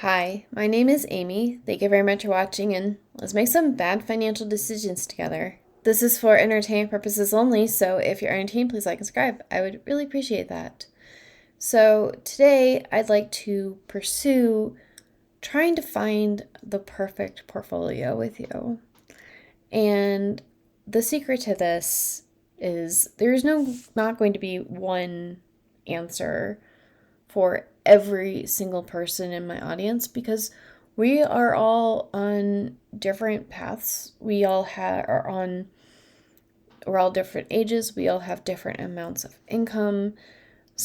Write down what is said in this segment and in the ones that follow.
Hi, my name is Amy. Thank you very much for watching, and let's make some bad financial decisions together. This is for entertainment purposes only, so if you're entertained, please like and subscribe. I would really appreciate that. So, today I'd like to pursue trying to find the perfect portfolio with you. And the secret to this is there's not going to be one answer for every single person in my audience because we are all on different paths. We're all different ages. We all have different amounts of income.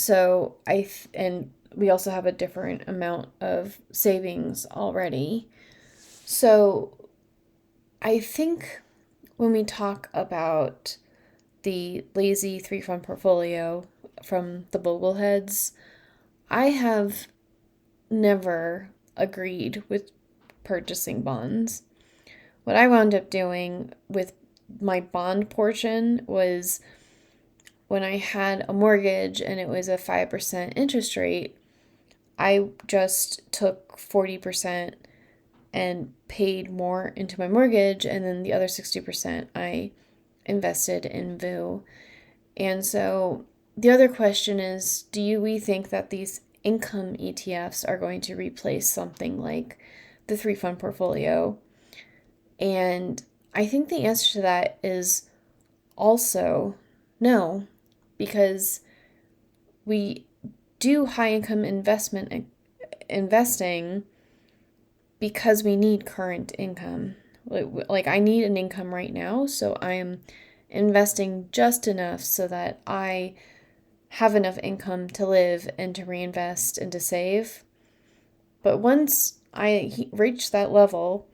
And we also have a different amount of savings already. So I think when we talk about the lazy three fund portfolio from the Bogleheads, I have never agreed with purchasing bonds. What I wound up doing with my bond portion was when I had a mortgage and it was a 5% interest rate, I just took 40% and paid more into my mortgage, and then the other 60% I invested in VU. And so the other question is, we think that these income ETFs are going to replace something like the three fund portfolio? And I think the answer to that is also no, because we do high income investing because we need current income. Like I need an income right now, so I am investing just enough so that I have enough income to live and to reinvest and to save. But once I reach that level,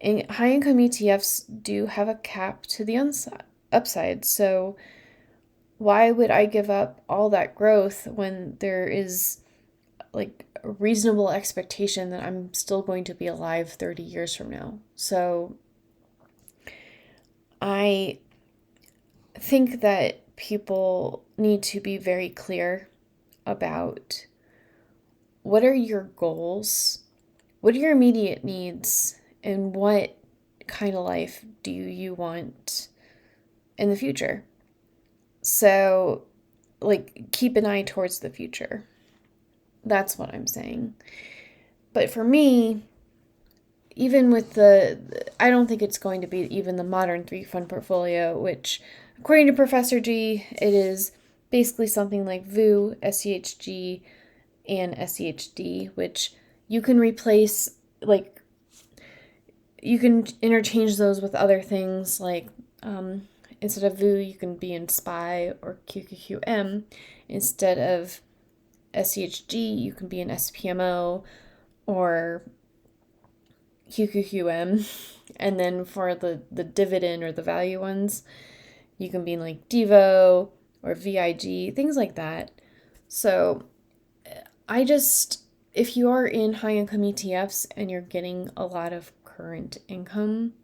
high income ETFs do have a cap to the upside. So why would I give up all that growth when there is like a reasonable expectation that I'm still going to be alive 30 years from now? So I think that people need to be very clear about what are your goals, what are your immediate needs, and what kind of life do you want in the future? So, keep an eye towards the future. That's what I'm saying. But for me, even with I don't think it's going to be even the modern three fund portfolio, which, according to Professor G, it is basically something like VU, SCHG, and SCHD, which you can replace, you can interchange those with other things, instead of VU, you can be in SPY or QQQM. Instead of SCHG, you can be in SPMO or QQQM. And then for the dividend or the value ones, you can be in like Devo or VIG, things like that. So if you are in high income ETFs and you're getting a lot of current income,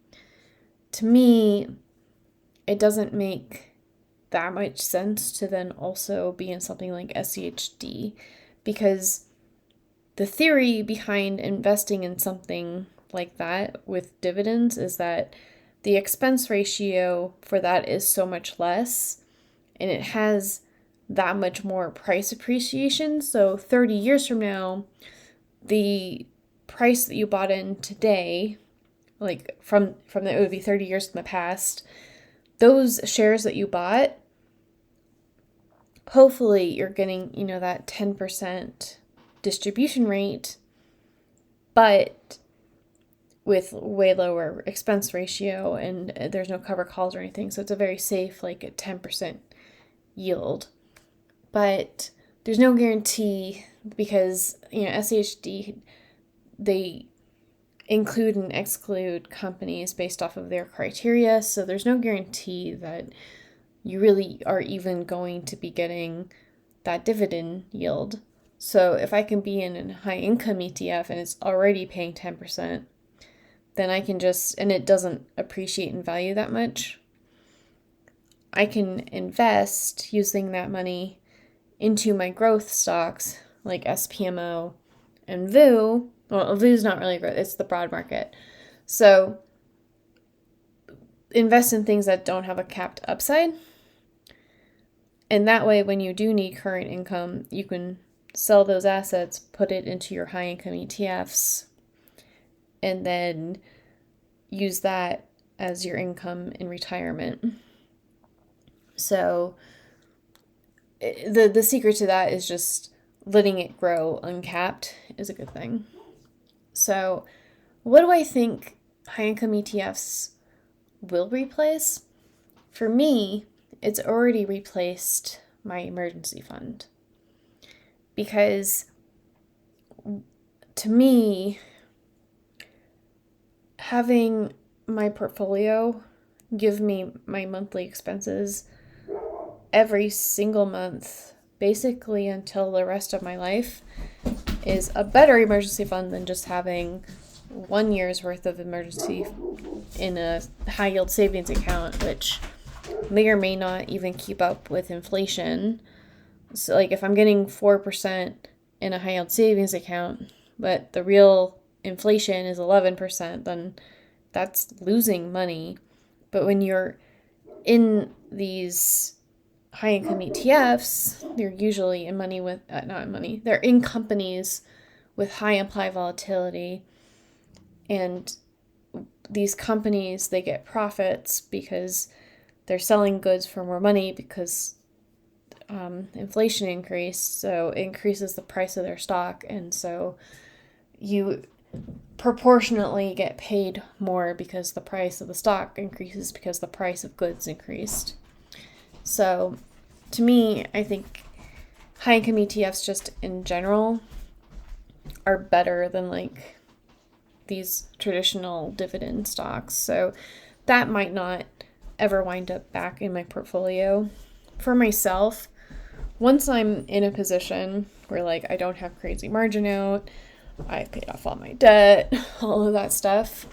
to me, it doesn't make that much sense to then also be in something like SCHD, because the theory behind investing in something like that with dividends is that the expense ratio for that is so much less and it has that much more price appreciation. So 30 years from now, the price that you bought in today, from it would be 30 years in the past, those shares that you bought, hopefully you're getting, that 10% distribution rate, but with way lower expense ratio, and there's no cover calls or anything. So it's a very safe, a 10% yield. But there's no guarantee because, SHD, they include and exclude companies based off of their criteria. So there's no guarantee that you really are even going to be getting that dividend yield. So if I can be in a high income ETF and it's already paying 10%, then I can and it doesn't appreciate in value that much, I can invest using that money into my growth stocks like SPMO And VU's not really growth, it's the broad market. So invest in things that don't have a capped upside. And that way, when you do need current income, you can sell those assets, put it into your high income ETFs, and then use that as your income in retirement. So the secret to that is just letting it grow uncapped is a good thing. So what do I think high income ETFs will replace? For me, it's already replaced my emergency fund. Because to me, having my portfolio give me my monthly expenses every single month, basically until the rest of my life, is a better emergency fund than just having 1 year's worth of emergency in a high yield savings account, which may or may not even keep up with inflation. So like if I'm getting 4% in a high yield savings account, but the real inflation is 11%, then that's losing money. But when you're in these high income ETFs, they're usually in money with, they're in companies with high implied volatility. And these companies, they get profits because they're selling goods for more money because inflation increased, so it increases the price of their stock, and so you proportionately get paid more because the price of the stock increases because the price of goods increased. So to me, I think high income ETFs just in general are better than like these traditional dividend stocks. So that might not ever wind up back in my portfolio. For myself, once I'm in a position where like I don't have crazy margin out, I paid off all my debt, all of that stuff,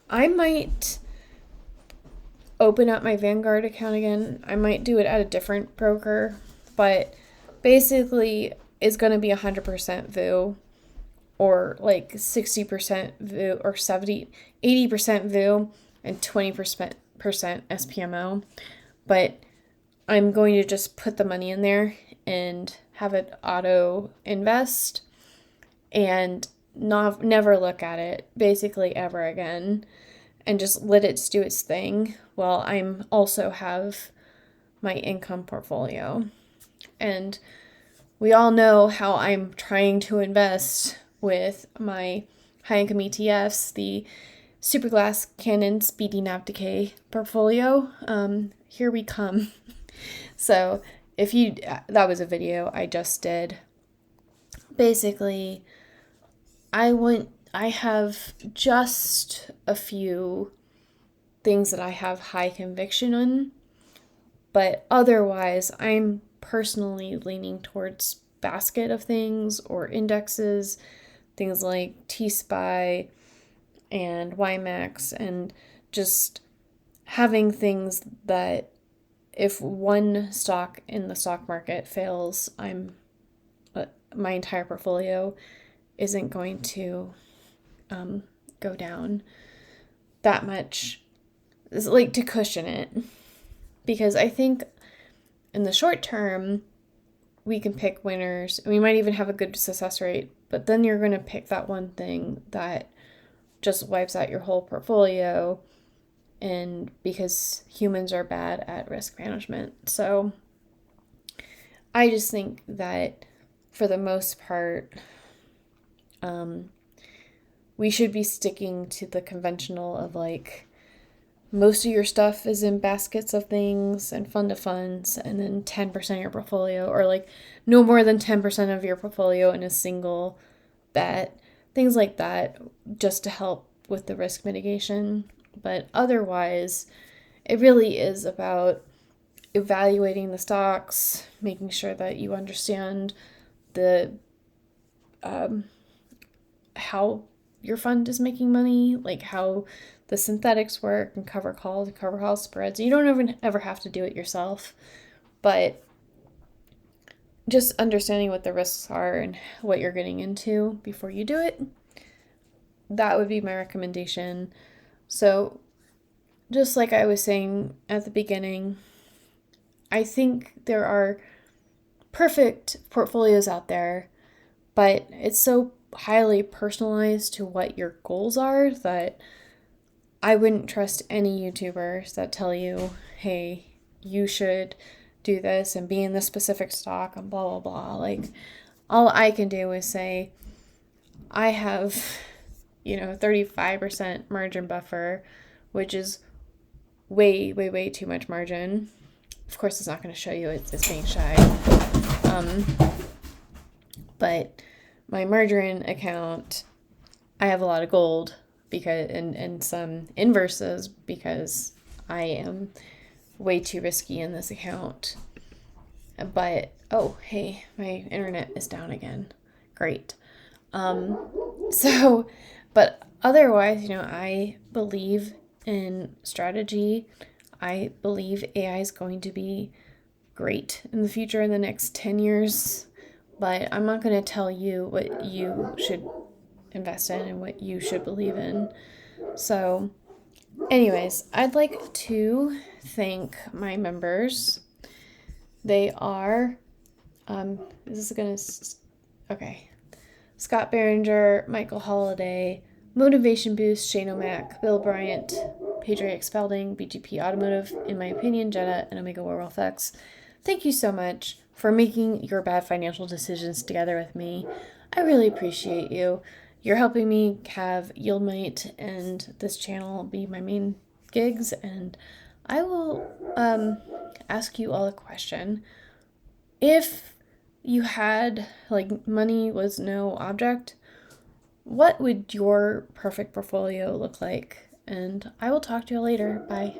I might open up my Vanguard account again. I might do it at a different broker, but basically it's going to be 100% VU or like 60% VU or 80% VU and 20% SPMO. But I'm going to just put the money in there and have it auto invest and never look at it basically ever again, and just let it do its thing while I'm also have my income portfolio. And we all know how I'm trying to invest with my high income ETFs, the Superglass Canon Speedy Nav Decay portfolio. Here we come. So that was a video I just did. Basically, I have just a few things that I have high conviction on, but otherwise I'm personally leaning towards basket of things or indexes, things like T-SPY and YMAX, and just having things that if one stock in the stock market fails, my entire portfolio isn't going to go down that much. It's like to cushion it, because I think in the short term we can pick winners. We might even have a good success rate, but then you're going to pick that one thing that just wipes out your whole portfolio, and because humans are bad at risk management. So I just think that for the most part, we should be sticking to the conventional of like most of your stuff is in baskets of things and fund of funds, and then 10% of your portfolio, or like no more than 10% of your portfolio in a single bet, things like that, just to help with the risk mitigation. But otherwise, it really is about evaluating the stocks, making sure that you understand the how your fund is making money, like how the synthetics work and cover calls and cover call spreads. You don't ever have to do it yourself, but just understanding what the risks are and what you're getting into before you do it. That would be my recommendation. So, just like I was saying at the beginning, I think there are perfect portfolios out there, but it's so highly personalized to what your goals are that I wouldn't trust any YouTubers that tell you, hey, you should do this and be in this specific stock and blah, blah, blah. Like, all I can do is say, I have, 35% margin buffer, which is way, way, way too much margin. Of course, it's not going to show you it's being shy. But my margarine account, I have a lot of gold because and some inverses because I am way too risky in this account. But oh, hey, my internet is down again. Great. So, but otherwise, I believe in strategy. I believe AI is going to be great in the future in the next 10 years, but I'm not going to tell you what you should invest in and what you should believe in. So, anyways, I'd like to thank my members. They are, this is going to, okay. Scott Behringer, Michael Holliday, Motivation Boost, Shane O'Mac, Bill Bryant, Patriot Spalding, BGP Automotive, In My Opinion, Jetta, and Omega Werewolf X. Thank you so much for making your bad financial decisions together with me. I really appreciate you. You're helping me have YieldMight and this channel be my main gigs, and I will ask you all a question. If you had, money was no object, what would your perfect portfolio look like? And I will talk to you later. Bye.